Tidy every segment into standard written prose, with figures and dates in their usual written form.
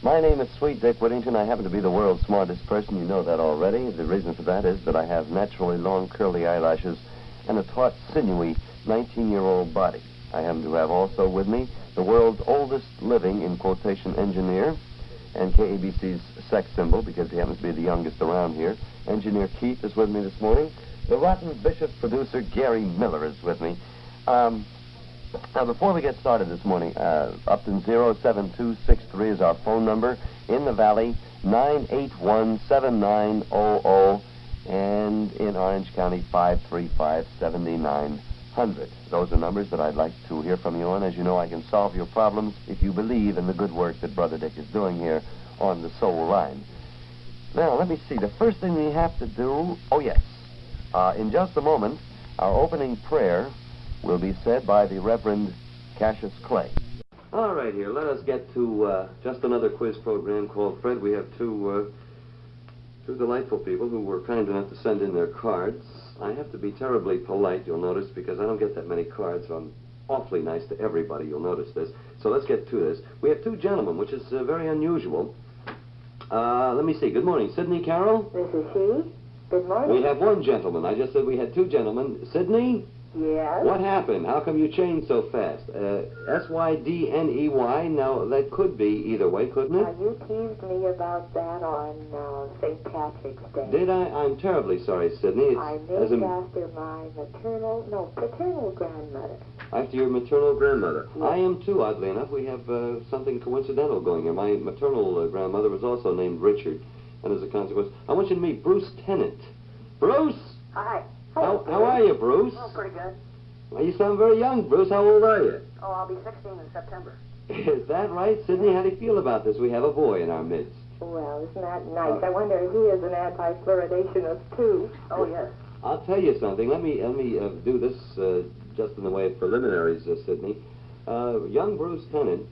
My name is Sweet Dick Whittington. I happen to be the world's smartest person. You know that already. The reason for that is that I have naturally long curly eyelashes and a taut, sinewy 19-year-old body. I happen to have also with me the world's oldest living, in quotation, engineer, and KABC's sex symbol, because he happens to be the youngest around here. Engineer Keith is with me this morning. The Rotten Vicious producer, Gary Miller, is with me. Now, before we get started this morning, Upton 07263 is our phone number. In the Valley, 981-7900, and in Orange County, 535-7900. Those are numbers that I'd like to hear from you on. As you know, I can solve your problems if you believe in the good work that Brother Dick is doing here on the Soul Line. Now, let me see. The first thing we have to do... Oh, yes. In just a moment, our opening prayer will be said by the Reverend Cassius Clay. All right, here. Let us get to just another quiz program called Fred. We have two delightful people who were kind enough to send in their cards. I have to be terribly polite, you'll notice, because I don't get that many cards, so I'm awfully nice to everybody. You'll notice this. So let's get to this. We have two gentlemen, which is very unusual. Let me see. Good morning. Sidney Carroll? This is she. Good morning. We have one gentleman. I just said we had two gentlemen. Sidney? Yes? What happened? How come you changed so fast? S-Y-D-N-E-Y. Now, that could be either way, couldn't it? You teased me about that on St. Patrick's Day. Did I? I'm terribly sorry, Sidney. I named after my paternal grandmother. After your maternal grandmother. Yes. I am too, oddly enough. We have something coincidental going here. My maternal grandmother was also named Richard, and as a consequence, I want you to meet Bruce Tennant. Bruce! Hi. How are you, Bruce? Oh, pretty good. Well, you sound very young, Bruce. How old are you? Oh, I'll be 16 in September. Is that right? Sidney, how do you feel about this? We have a boy in our midst. Well, isn't that nice? I wonder if he is an anti-fluoridationist, too. Oh, yes. I'll tell you something. Let me do this just in the way of preliminaries, Sidney. Young Bruce Tennant,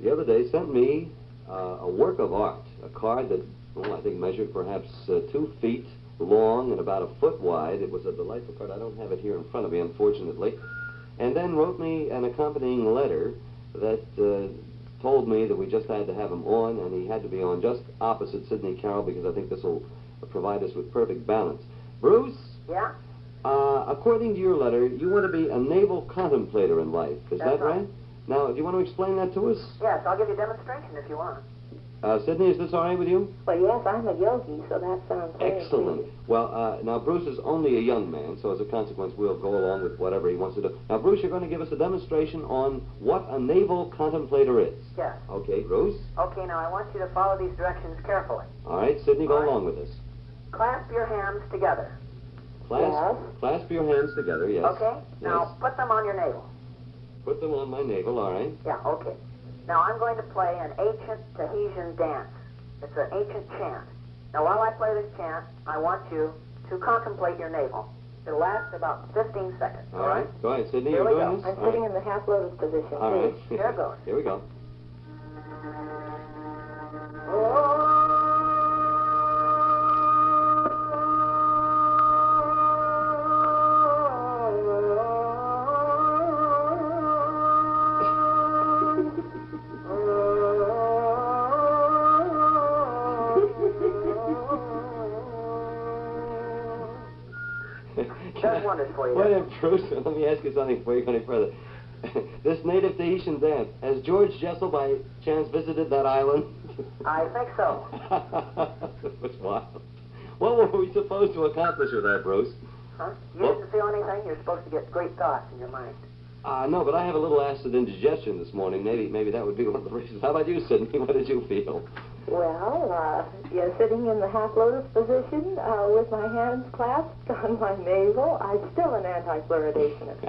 the other day, sent me a work of art, a card that, well, I think measured perhaps 2 feet long and about 1 foot wide. It was a delightful card. I don't have it here in front of me, unfortunately. And then wrote me an accompanying letter that told me that we just had to have him on, and he had to be on just opposite Sidney Carroll, because I think this will provide us with perfect balance. Bruce? Yeah? According to your letter, you want to be a naval contemplator in life. Is that right? Now, do you want to explain that to us? Yes, I'll give you a demonstration if you want. Sidney, is this all right with you? Well, yes, I'm a yogi, so that sounds very excellent. sweet. Well, now, Bruce is only a young man, so as a consequence, we'll go along with whatever he wants to do. Now, Bruce, you're going to give us a demonstration on what a naval contemplator is. Yes. Okay, Bruce? Okay, now I want you to follow these directions carefully. All right, Sidney, go along with us. Clasp your hands together. Clasp your hands together, yes. Okay? Now, put them on your navel. Put them on my navel, all right. Yeah, okay. Now, I'm going to play an ancient Tahitian dance. It's an ancient chant. Now, while I play this chant, I want you to contemplate your navel. It'll last about 15 seconds. All right. Go ahead, Sidney. Here You're we doing go. this? I'm sitting in the half-lotus position. All right. Here it goes. Here we go. That's wonderful for you. Wait a minute, Bruce. Let me ask you something before you go any further. This native Tahitian dance, has George Jessel by chance visited that island? I think so. It was wild. What were we supposed to accomplish with that, Bruce? Huh? You didn't feel anything? You're supposed to get great thoughts in your mind. No, but I have a little acid indigestion this morning. Maybe that would be one of the reasons. How about you, Sidney? What did you feel? Well, you're sitting in the half-lotus position with my hands clasped on my navel. I'm still an anti-fluoridationist.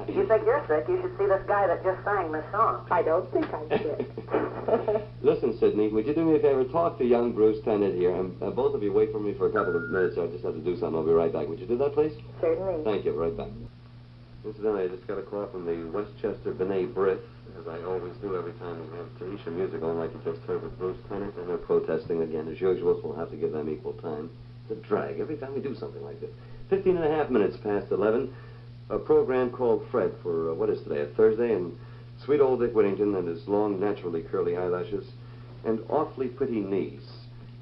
You think you're sick? You should see this guy that just sang this song. I don't think I'm sick. Listen, Sidney, would you do me a favor? Talk to young Bruce Tennant here, and both of you wait for me for a couple of minutes. I just have to do something. I'll be right back. Would you do that, please? Certainly. Thank you. Right back. Incidentally, I just got a call from the Westchester B'nai B'rith, as I always do every time we have Tahitian music on, like you just heard with Bruce Tennant, and they're protesting again, as usual, so we'll have to give them equal time. It's a drag every time we do something like this. 15 and a half minutes past 11, a program called Fred for, what is today, a Thursday, and sweet old Dick Whittington and his long, naturally curly eyelashes and awfully pretty niece.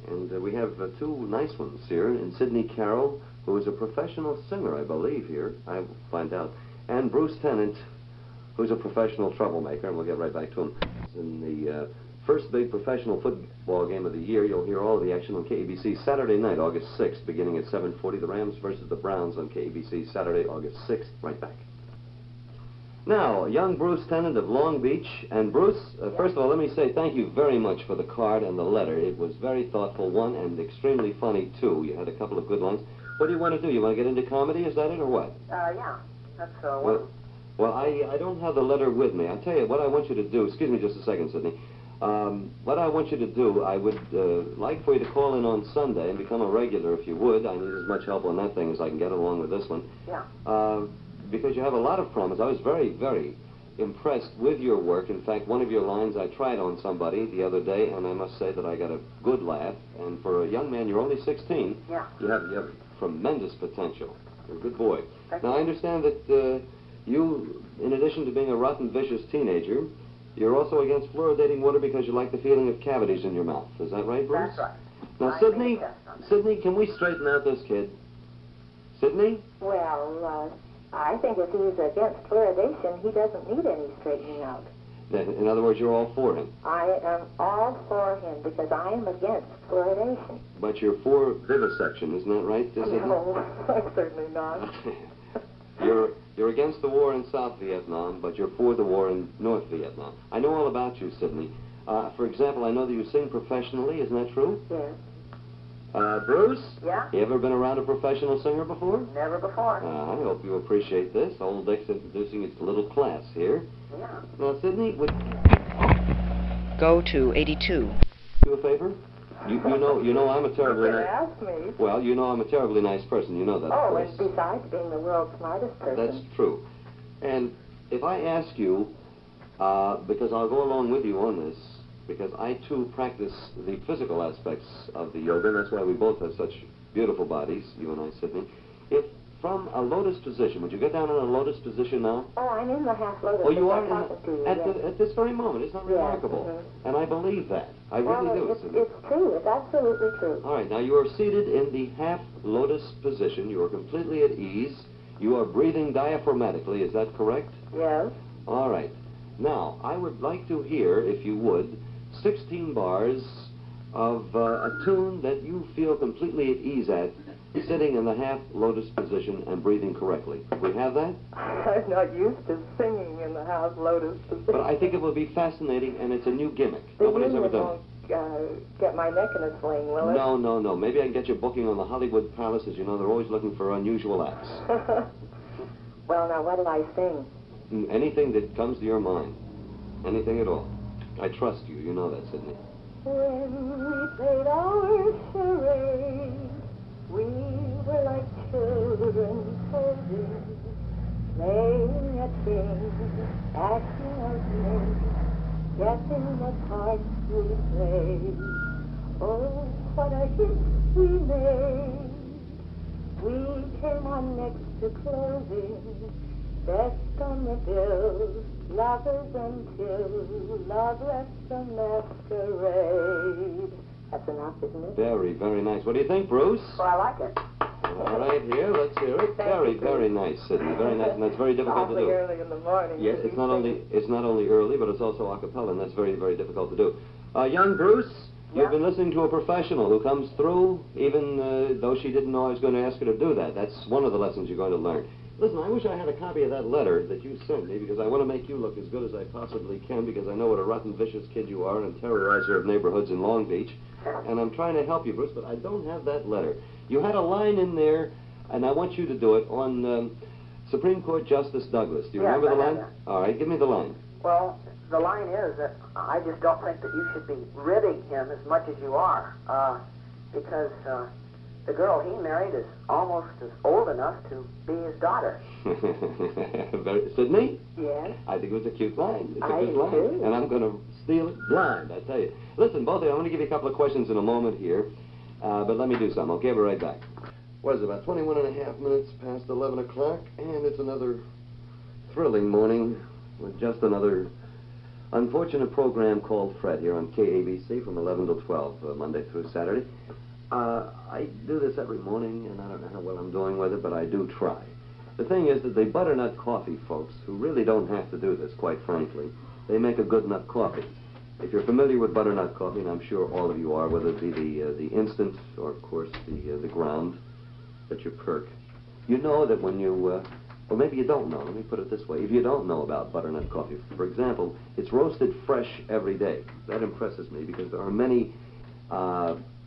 And we have two nice ones here, and Sidney Carroll, who is a professional singer, I believe, here. I will find out. And Bruce Tennant, who's a professional troublemaker, and we'll get right back to him. In the first big professional football game of the year, you'll hear all of the action on KABC Saturday night, August 6th, beginning at 7:40. The Rams versus the Browns on KABC Saturday, August 6th. Right back. Now, young Bruce Tennant of Long Beach. And Bruce, first of all, let me say thank you very much for the card and the letter. It was very thoughtful, one, and extremely funny, too. You had a couple of good lines. What do you want to do? You want to get into comedy? Is that it, or what? Yeah. That's one. Well, I don't have the letter with me. I'll tell you what I want you to do. Excuse me just a second, Sidney. What I want you to do, I would like for you to call in on Sunday and become a regular, if you would. I need as much help on that thing as I can get along with this one. Yeah. Because you have a lot of promise. I was very, very impressed with your work. In fact, one of your lines I tried on somebody the other day, and I must say that I got a good laugh. And for a young man, you're only 16. Yeah. You have tremendous potential. You're a good boy. Thank now, you. I understand that you, in addition to being a rotten, vicious teenager, you're also against fluoridating water because you like the feeling of cavities in your mouth. Is that right, Bruce? That's right. Now, Sidney, can we straighten out this kid? Sidney? Well, I think if he's against fluoridation, he doesn't need any straightening out. In other words, you're all for him. I am all for him because I am against fluoridation. But you're for vivisection, isn't that right, Sidney? No, I'm certainly not. You're against the war in South Vietnam, but you're for the war in North Vietnam. I know all about you, Sidney. For example, I know that you sing professionally. Isn't that true? Yes. Bruce? Yeah? You ever been around a professional singer before? Never before. I hope you appreciate this. Old Dick's introducing its little class here. Yeah. Now, Sidney, would Go to 82. you a favor? You know I'm a terribly You nice... ask me. Well, you know I'm a terribly nice person. You know that, of Oh, course. and besides being the world's smartest person. That's true. And if I ask you, because I'll go along with you on this, because I, too, practice the physical aspects of the yoga, and that's why we both have such beautiful bodies, you and I, Sidney. If from a lotus position, would you get down in a lotus position now? Oh, I'm in the half lotus. Oh, you I'm are talking to you, at, yes. at this very moment. Isn't that remarkable? Mhm. And I believe that. I really do, It's Sidney. true. It's absolutely true. All right, now you are seated in the half lotus position. You are completely at ease. You are breathing diaphragmatically. Is that correct? Yes. All right. Now, I would like to hear, if you would, 16 bars of a tune that you feel completely at ease at, sitting in the half lotus position and breathing correctly. We have that? I'm not used to singing in the half lotus position. But I think it will be fascinating, and it's a new gimmick. Nobody's ever done it. Won't get my neck in a sling, will it? No. Maybe I can get you a booking on the Hollywood Palace. As you know, they're always looking for unusual acts. Well, now, what do I sing? Anything that comes to your mind. Anything at all. I trust you. You know that, Sidney. When we played our charade, we were like children holding, playing at things, acting out names, guessing what parts we played. Oh, what a hit we made. We came on next to closing, best on the bill, lovers until love left the masquerade. That's enough, isn't it? Very, very nice. What do you think, Bruce? Well, I like it. All right, here, let's hear it. Thank Very, you, very nice, Sidney. Very nice, and that's very difficult to Awfully do. early in the morning. Yes, to it's be not only early, but it's also a cappella, and that's very, very difficult to do. Young Bruce, Yeah? you've been listening to a professional who comes through, even though she didn't know I was going to ask her to do that. That's one of the lessons you're going to learn. Listen, I wish I had a copy of that letter that you sent me, because I want to make you look as good as I possibly can, because I know what a rotten, vicious kid you are and a terrorizer of neighborhoods in Long Beach. And I'm trying to help you, Bruce, but I don't have that letter. You had a line in there, and I want you to do it, on Supreme Court Justice Douglas. Do you Yes, remember the I have line? that. All right, give me the line. Well, the line is that I just don't think that you should be ridding him as much as you are, because the girl he married is almost as old enough to be his daughter. Sidney? Yes. I think it was a cute line. It's a I good do, line. too. And I'm going to steal it blind, I tell you. Listen, both of you, I'm going to give you a couple of questions in a moment here, but let me do something. Okay, we'll be right back. What is it, about 21 and a half minutes past 11 o'clock, and it's another thrilling morning with just another unfortunate program called Fred here on KABC from 11 to 12, Monday through Saturday. I do this every morning, and I don't know how well I'm doing with it, but I do try. The thing is that the butternut coffee folks, who really don't have to do this, quite frankly, they make a good nut coffee. If you're familiar with butternut coffee, and I'm sure all of you are, whether it be the instant or, of course, the ground that you perk, you know that when you, or maybe you don't know, let me put it this way. If you don't know about butternut coffee, for example, it's roasted fresh every day. That impresses me because there are many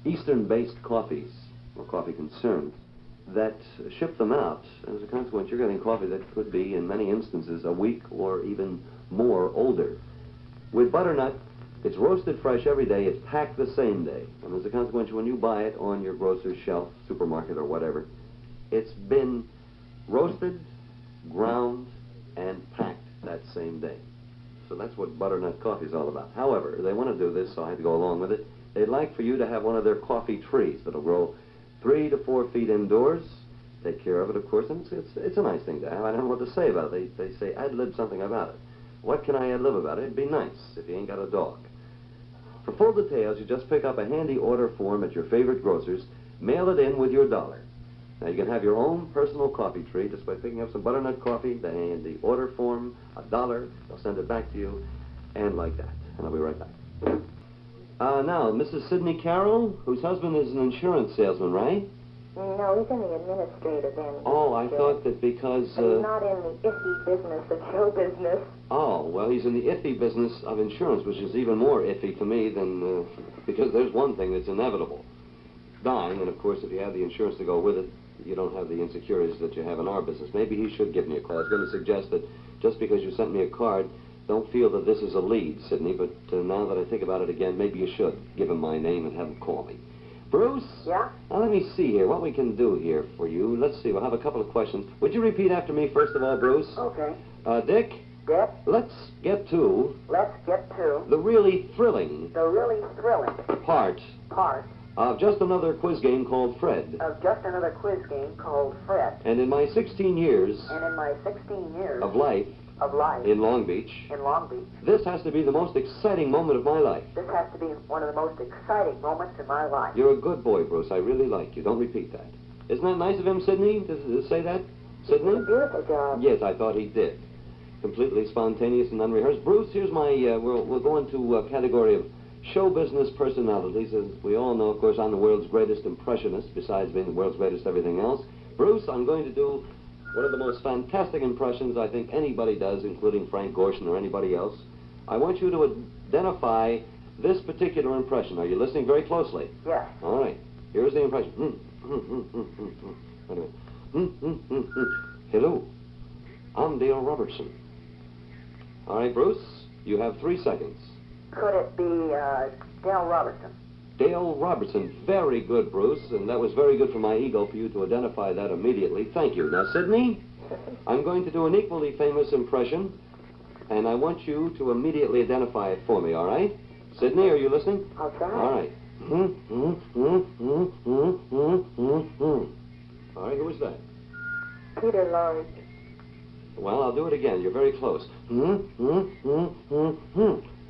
Eastern-based coffees, or coffee concerns, that ship them out. As a consequence, you're getting coffee that could be, in many instances, a week or even more older. With butternut, it's roasted fresh every day. It's packed the same day. And as a consequence, when you buy it on your grocer's shelf, supermarket, or whatever, it's been roasted, ground, and packed that same day. So that's what butternut coffee is all about. However, they want to do this, so I have to go along with it. They'd like for you to have one of their coffee trees that'll grow 3 to 4 feet indoors. Take care of it, of course, and it's a nice thing to have. I don't know what to say about it. They say ad-lib something about it. What can I ad-lib about it? It'd be nice if you ain't got a dog. For full details, you just pick up a handy order form at your favorite grocer's, mail it in with your $1. Now, you can have your own personal coffee tree just by picking up some butternut coffee, the order form, $1. They'll send it back to you, and like that. And I'll be right back. Now, Mrs. Sidney Carroll, whose husband is an insurance salesman, right? No, he's in the administrative end. Oh, I thought that because... But he's not in the iffy business of show business. Oh, well, he's in the iffy business of insurance, which is even more iffy to me than... because there's one thing that's inevitable. Dying, and of course, if you have the insurance to go with it, you don't have the insecurities that you have in our business. Maybe he should give me a call. I was going to suggest that just because you sent me a card, don't feel that this is a lead, Sidney, but now that I think about it again, maybe you should give him my name and have him call me. Bruce? Yeah? Now, let me see here, what we can do here for you. Let's see, we'll have a couple of questions. Would you repeat after me, first of all, Bruce? Okay. Dick? Dick? Let's get to Let's get to the really thrilling part of just another quiz game called Fred. of just another quiz game called Fred. And in my 16 years And in my 16 years of life in Long Beach, this has to be the most exciting moment of my life. this has to be one of the most exciting moments in my life. You're a good boy, Bruce. I really like you. Don't repeat that. Isn't that nice of him, Sidney, to say that? Sidney? It's a beautiful job. Yes, I thought he did. Completely spontaneous and unrehearsed. Bruce, here's my, we'll go into a category of show business personalities. As we all know, of course, I'm the world's greatest impressionist, besides being the world's greatest everything else. Bruce, I'm going to do one of the most fantastic impressions I think anybody does, including Frank Gorshin or anybody else. I want you to identify this particular impression. Are you listening very closely? Yes. All right. Here's the impression. Wait a minute. Hello. I'm Dale Robertson. All right, Bruce, you have 3 seconds. Could it be Dale Robertson? Dale Robertson. Very good, Bruce, and that was very good for my ego for you to identify that immediately. Thank you. Now, Sidney, I'm going to do an equally famous impression, and I want you to immediately identify it for me, all right? Sidney, are you listening? I'll try. All right. All right, who is that? Peter Lorre. Well, I'll do it again. You're very close.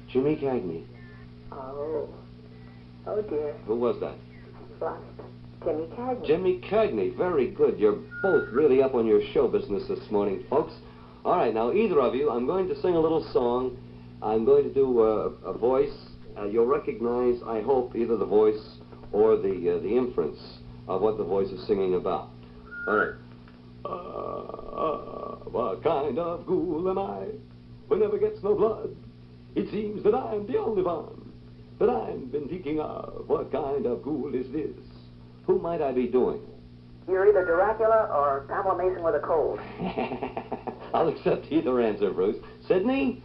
Jimmy Cagney. Oh, dear. Who was that? Lost. Jimmy Cagney. Jimmy Cagney. Very good. You're both really up on your show business this morning, folks. All right, now, either of you, I'm going to sing a little song. I'm going to do a voice. You'll recognize, I hope, either the voice or the inference of what the voice is singing about. All right. What kind of ghoul am I who never gets no blood? It seems that I'm the only one that I've been thinking of. What kind of ghoul is this? Who might I be doing? You're either Dracula or Pamela Mason with a cold. I'll accept either answer, Bruce. Sidney?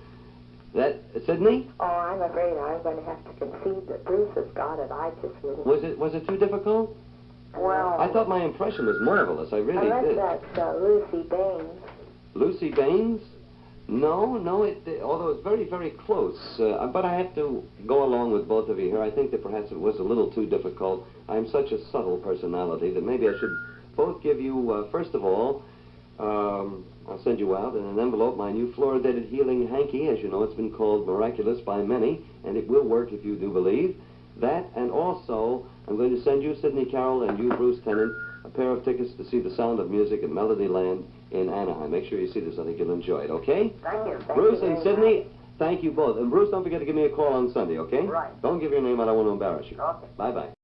Sidney? Oh, I'm afraid I'm going to have to concede that Bruce has got it. I just wouldn't. Was it too difficult? Well, I thought my impression was marvelous. I really Unless did. that's Lucy Baines. Lucy Baines? No, although it's very, very close. But I have to go along with both of you here. I think that perhaps it was a little too difficult. I'm such a subtle personality that maybe I should both give you, first of all, I'll send you out in an envelope my new fluoridated healing hanky. As you know, it's been called miraculous by many, and it will work if you do believe. That, and also, I'm going to send you, Sidney Carroll, and you, Bruce Tennant, a pair of tickets to see The Sound of Music at Melodyland in Anaheim. Make sure you see this. I think you'll enjoy it, okay? Thank you. Bruce and Sidney, thank you both. And Bruce, don't forget to give me a call on Sunday, okay? Right. Don't give your name. I don't want to embarrass you. Okay. Bye-bye.